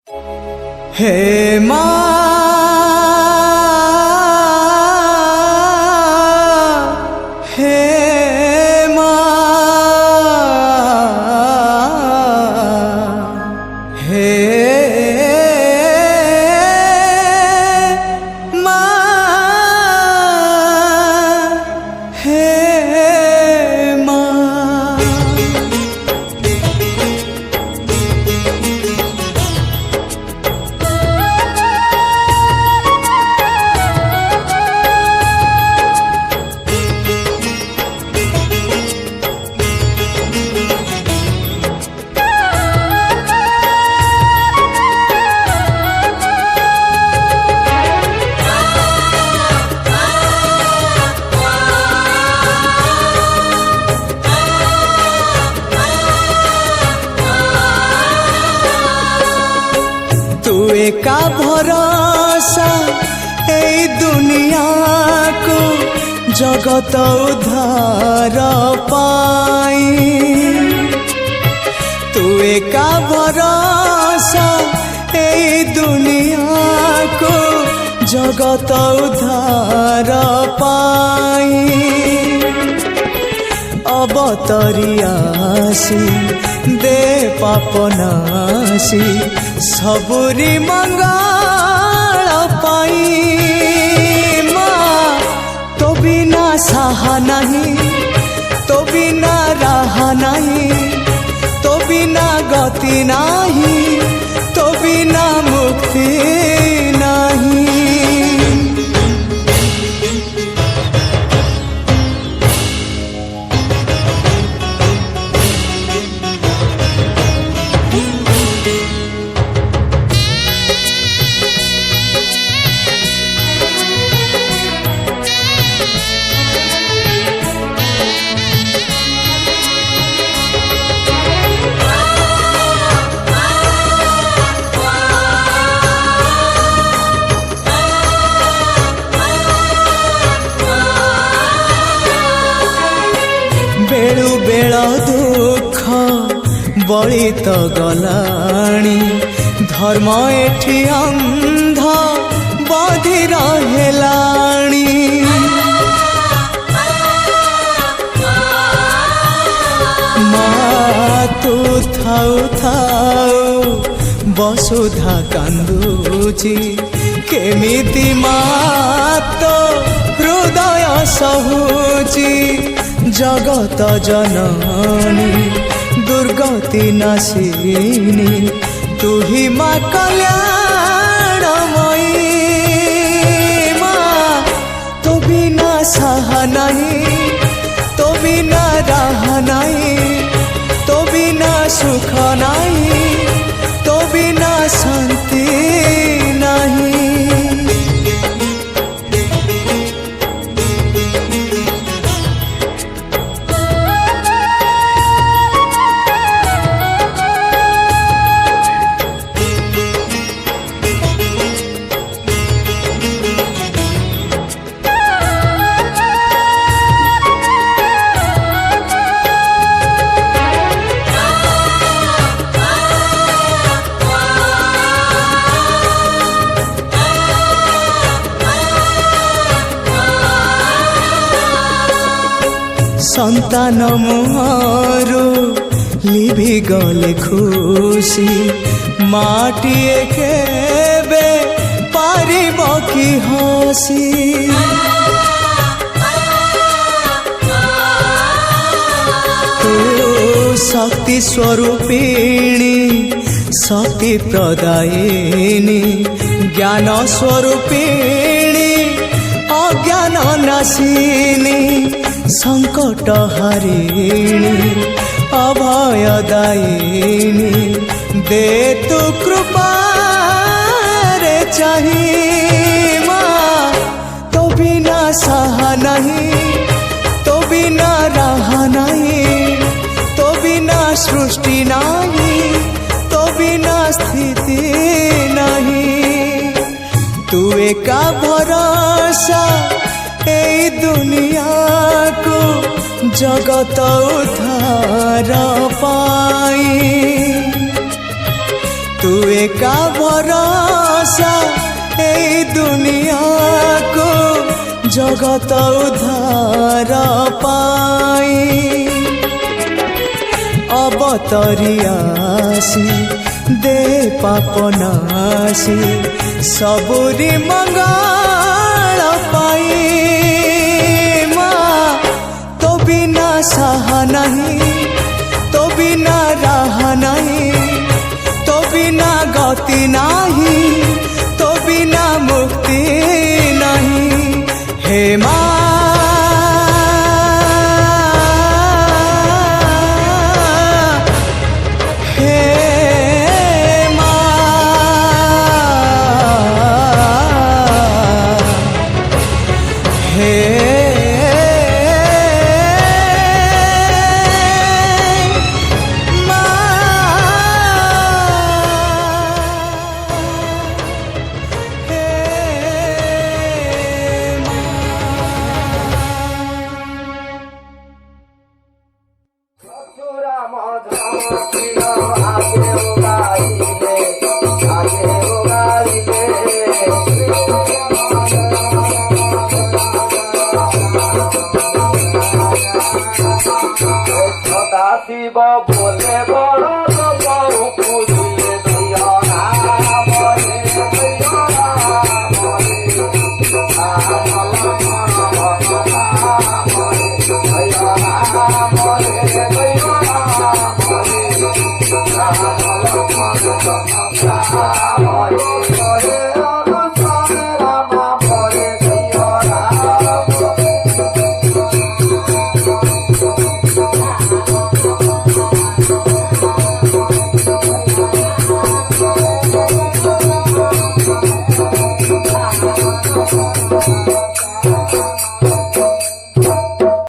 हे माँ हे माँ हे माँ हे माँ। का भरोसा ए दुनिया को जगत उद्धार पाई। तू का भरोसा ए दुनिया को जगत उद्धार पाई। अवतरियासी दे पापनासी सबुरी मंगल पाई। माँ तो बिना साहा नहीं, तो बिना राह नहीं, तो बिना गति नहीं, तो बिना मुक्ति नहीं। बेलु बेल दुख बड़ी तो गलाणी। धर्म एठी अंध बधिर हेलाणी। माँ तू थाउ थाउ वसुधा कांदुची। केमिति माँ तो हृदय सहुची। जगत जननी दुर्गति नाशिनी तू ही माँ कल्याणमयी। माँ तो बिना साहा नहीं, तो बिना राह नहीं, तो बिना सुख नहीं, तो बिना शांति नहीं। संतान मोरू लिभि गले खुशी। माटिए केबे पारिब कि हसी। तू शक्ति स्वरूपिणी शक्ति प्रदायिनी। ज्ञान स्वरूपिणी अज्ञान नाशिनी। संकट हरिणी अभयदायिनी। दे तू कृपा रे चाही। माँ तो बिना साहा नहीं, तो बिना राह नहीं, तो बिना सृष्टि नहीं, तो बिना स्थिति नहीं। तू एका भरोसा ए दुनिया को जगत उद्धार पाई। तू एका भरोसा এই दुनिया को जगत उद्धार पाई अवतरी आसी दे पापनासी सबुरी मंगल पाई माँ तो बिना सहा नहीं तो बिना राह नहीं तो बिना गति नहीं तो बिना मुक्ति नहीं हे माँ शिव बोले बड़ो पूजिले दैया